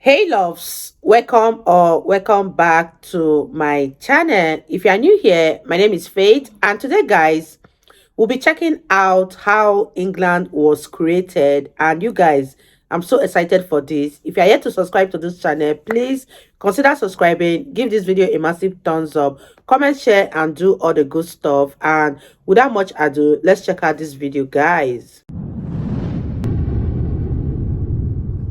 Hey loves, welcome back to my channel. If you are new here, my name is Faith, and today guys, we'll be checking out how England was created. And you guys, I'm so excited for this. If you are yet to subscribe to this channel, please consider subscribing, give this video a massive thumbs up, comment, share, and do all the good stuff. And without much ado, let's check out this video guys.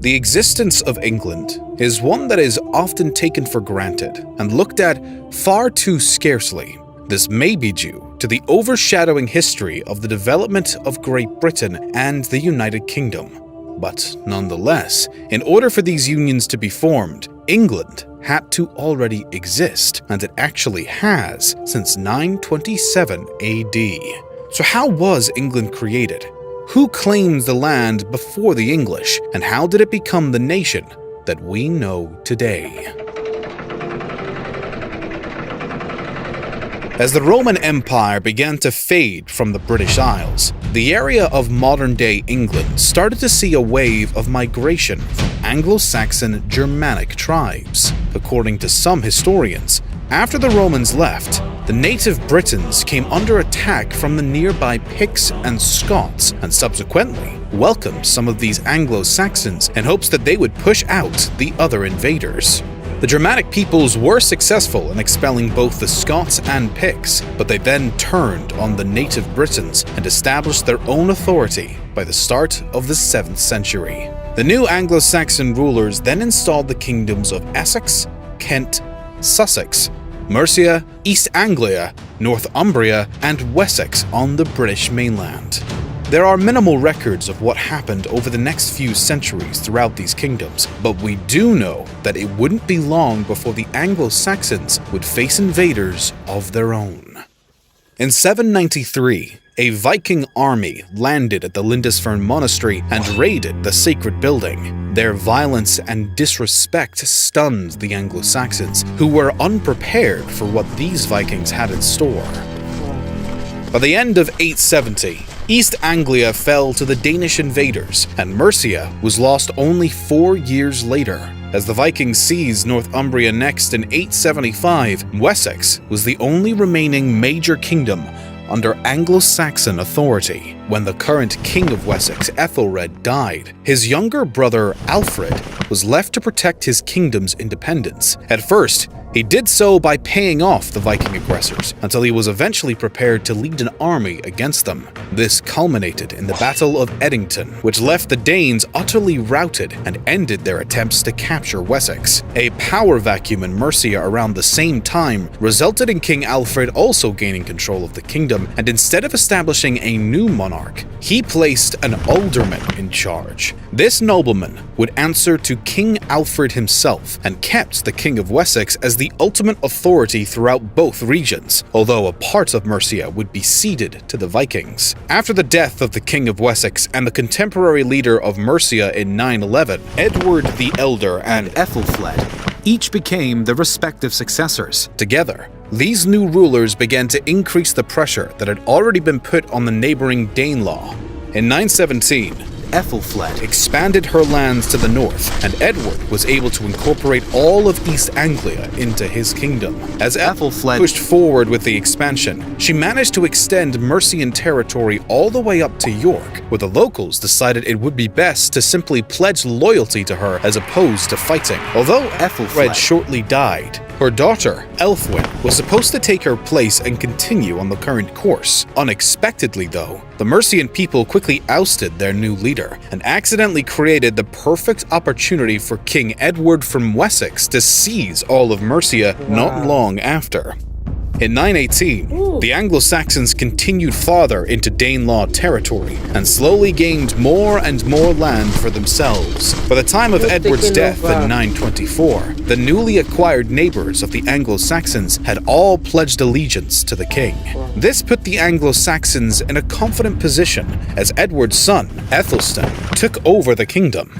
The existence of England is one that is often taken for granted and looked at far too scarcely. This may be due to the overshadowing history of the development of Great Britain and the United Kingdom. But nonetheless, in order for these unions to be formed, England had to already exist, and it actually has since 927 AD. So how was England created? Who claimed the land before the English, and how did it become the nation that we know today? As the Roman Empire began to fade from the British Isles, the area of modern-day England started to see a wave of migration from Anglo-Saxon Germanic tribes. According to some historians, after the Romans left, the native Britons came under attack from the nearby Picts and Scots, and subsequently welcomed some of these Anglo-Saxons in hopes that they would push out the other invaders. The Germanic peoples were successful in expelling both the Scots and Picts, but they then turned on the native Britons and established their own authority by the start of the 7th century. The new Anglo-Saxon rulers then installed the kingdoms of Essex, Kent, Sussex, Mercia, East Anglia, Northumbria, and Wessex on the British mainland. There are minimal records of what happened over the next few centuries throughout these kingdoms, but we do know that it wouldn't be long before the Anglo-Saxons would face invaders of their own. In 793, a Viking army landed at the Lindisfarne monastery and raided the sacred building. Their violence and disrespect stunned the Anglo-Saxons, who were unprepared for what these Vikings had in store. By the end of 870, East Anglia fell to the Danish invaders, and Mercia was lost only 4 years later. As the Vikings seized Northumbria next in 875, Wessex was the only remaining major kingdom under Anglo-Saxon authority. When the current king of Wessex, Ethelred, died, his younger brother Alfred was left to protect his kingdom's independence. At first, he did so by paying off the Viking aggressors, until he was eventually prepared to lead an army against them. This culminated in the Battle of Edington, which left the Danes utterly routed and ended their attempts to capture Wessex. A power vacuum in Mercia around the same time resulted in King Alfred also gaining control of the kingdom, and instead of establishing a new monarch, he placed an alderman in charge. This nobleman would answer to King Alfred himself, and kept the King of Wessex as the ultimate authority throughout both regions, although a part of Mercia would be ceded to the Vikings. After the death of the King of Wessex and the contemporary leader of Mercia in 911, Edward the Elder and Ethelfled each became their respective successors. Together, these new rulers began to increase the pressure that had already been put on the neighboring Danelaw. In 917, Ethelfled expanded her lands to the north, and Edward was able to incorporate all of East Anglia into his kingdom. As Ethelfled pushed forward with the expansion, she managed to extend Mercian territory all the way up to York, where the locals decided it would be best to simply pledge loyalty to her as opposed to fighting. Although Ethelfled shortly died, her daughter, Elfwin, was supposed to take her place and continue on the current course. Unexpectedly, though, the Mercian people quickly ousted their new leader and accidentally created the perfect opportunity for King Edward from Wessex to seize all of Mercia not long after. In 918, the Anglo-Saxons continued farther into Danelaw territory and slowly gained more and more land for themselves. By the time of Edward's death in 924, the newly acquired neighbors of the Anglo-Saxons had all pledged allegiance to the king. This put the Anglo-Saxons in a confident position as Edward's son, Aethelstan, took over the kingdom.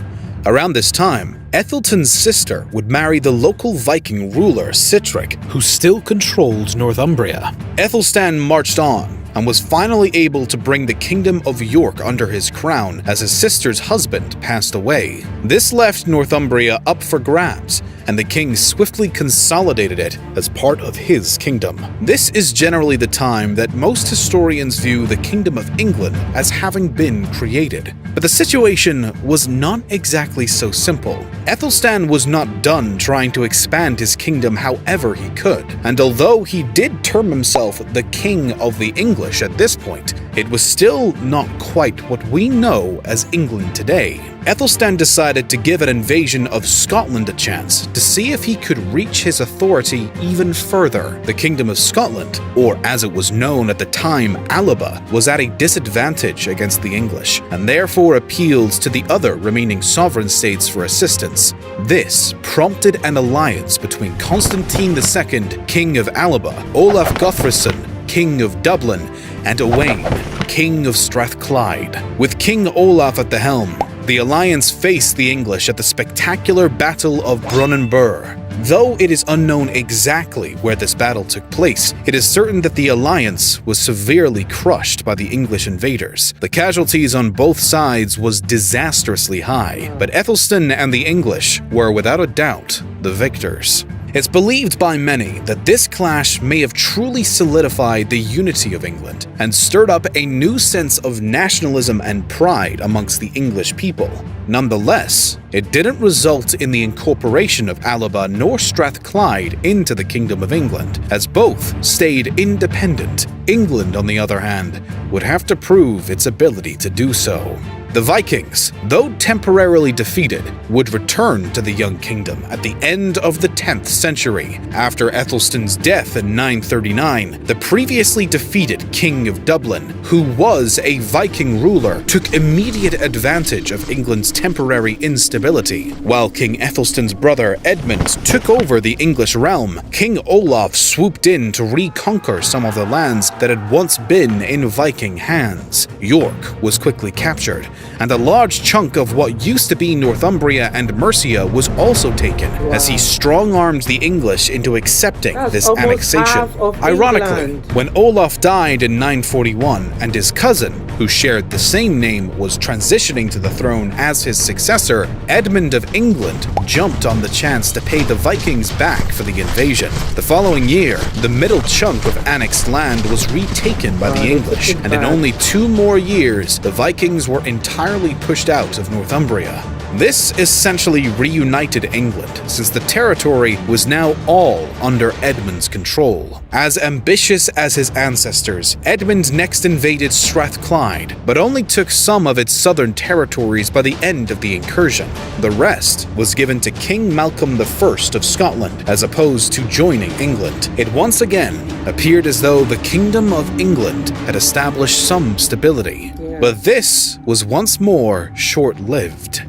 Around this time, Ethelton's sister would marry the local Viking ruler Sihtric, who still controlled Northumbria. Ethelstan marched on, and was finally able to bring the Kingdom of York under his crown as his sister's husband passed away. This left Northumbria up for grabs, and the king swiftly consolidated it as part of his kingdom. This is generally the time that most historians view the Kingdom of England as having been created. But the situation was not exactly so simple. Aethelstan was not done trying to expand his kingdom however he could, and although he did term himself the King of the English at this point, it was still not quite what we know as England today. Aethelstan decided to give an invasion of Scotland a chance to see if he could reach his authority even further. The Kingdom of Scotland, or as it was known at the time, Alba, was at a disadvantage against the English, and therefore appealed to the other remaining sovereign states for assistance. This prompted an alliance between Constantine II, King of Alba, Olaf Guthrum, King of Dublin, and Owain, King of Strathclyde. With King Olaf at the helm, the alliance faced the English at the spectacular Battle of Brunanburh. Though it is unknown exactly where this battle took place, it is certain that the alliance was severely crushed by the English invaders. The casualties on both sides was disastrously high, but Aethelstan and the English were without a doubt the victors. It's believed by many that this clash may have truly solidified the unity of England and stirred up a new sense of nationalism and pride amongst the English people. Nonetheless, it didn't result in the incorporation of Alba nor Strathclyde into the Kingdom of England, as both stayed independent. England, on the other hand, would have to prove its ability to do so. The Vikings, though temporarily defeated, would return to the young kingdom at the end of the 10th century. After Aethelstan's death in 939, the previously defeated King of Dublin, who was a Viking ruler, took immediate advantage of England's temporary instability. While King Aethelstan's brother Edmund took over the English realm, King Olaf swooped in to reconquer some of the lands that had once been in Viking hands. York was quickly captured, and a large chunk of what used to be Northumbria and Mercia was also taken, as he strong-armed the English into accepting this annexation. Ironically, when Olaf died in 941 and his cousin, who shared the same name, was transitioning to the throne as his successor, Edmund of England jumped on the chance to pay the Vikings back for the invasion. The following year, the middle chunk of annexed land was retaken by the English, and in only 2 more years, the Vikings were entirely pushed out of Northumbria. This essentially reunited England, since the territory was now all under Edmund's control. As ambitious as his ancestors, Edmund next invaded Strathclyde, but only took some of its southern territories by the end of the incursion. The rest was given to King Malcolm I of Scotland, as opposed to joining England. It once again appeared as though the Kingdom of England had established some stability. But this was once more short-lived.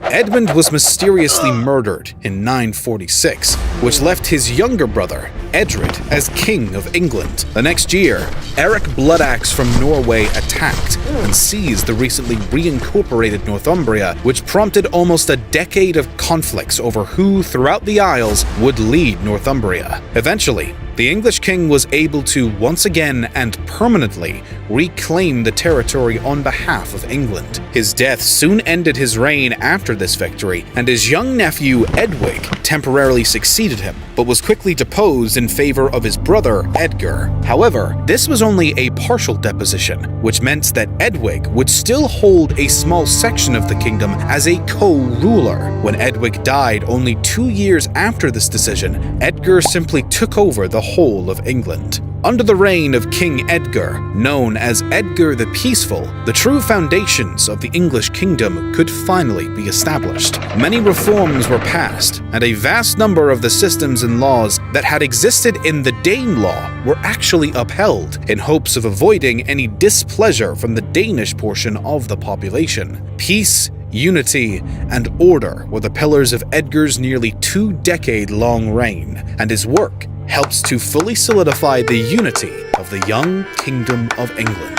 Edmund was mysteriously murdered in 946, which left his younger brother, Edred, as King of England. The next year, Eric Bloodaxe from Norway attacked and seized the recently reincorporated Northumbria, which prompted almost a decade of conflicts over who, throughout the Isles, would lead Northumbria. Eventually, the English king was able to once again and permanently reclaim the territory on behalf of England. His death soon ended his reign after this victory, and his young nephew Edwig temporarily succeeded him, but was quickly deposed in favor of his brother Edgar. However, this was only a partial deposition, which meant that Edwig would still hold a small section of the kingdom as a co-ruler. When Edwig died only 2 years after this decision, Edgar simply took over the whole of England. Under the reign of King Edgar, known as Edgar the Peaceful, the true foundations of the English kingdom could finally be established. Many reforms were passed, and a vast number of the systems and laws that had existed in the Danelaw were actually upheld, in hopes of avoiding any displeasure from the Danish portion of the population. Peace, unity, and order were the pillars of Edgar's nearly 2-decade-long reign, and his work helps to fully solidify the unity of the young Kingdom of England.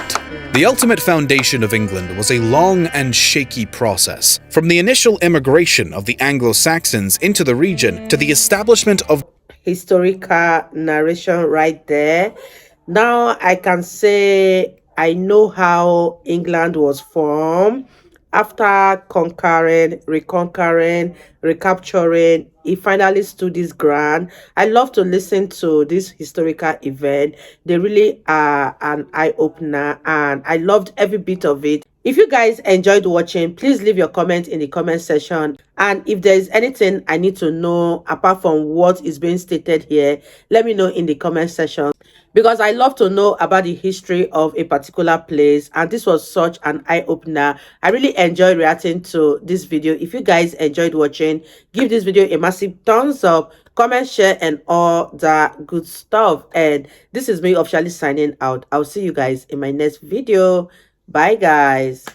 The ultimate foundation of England was a long and shaky process, from the initial immigration of the Anglo-Saxons into the region to the establishment of historical narration right there. Now I can say I know how England was formed after conquering, reconquering, recapturing. It finally stood this ground. I love to listen to this historical event. They really are an eye opener, and I loved every bit of it. If you guys enjoyed watching, please leave your comment in the comment section. And if there is anything I need to know apart from what is being stated here, let me know in the comment section, because I love to know about the history of a particular place. And this was such an eye-opener. I really enjoyed reacting to this video. If you guys enjoyed watching, give this video a massive thumbs up, comment, share, and all that good stuff. And this is me officially signing out. I'll see you guys in my next video. Bye guys.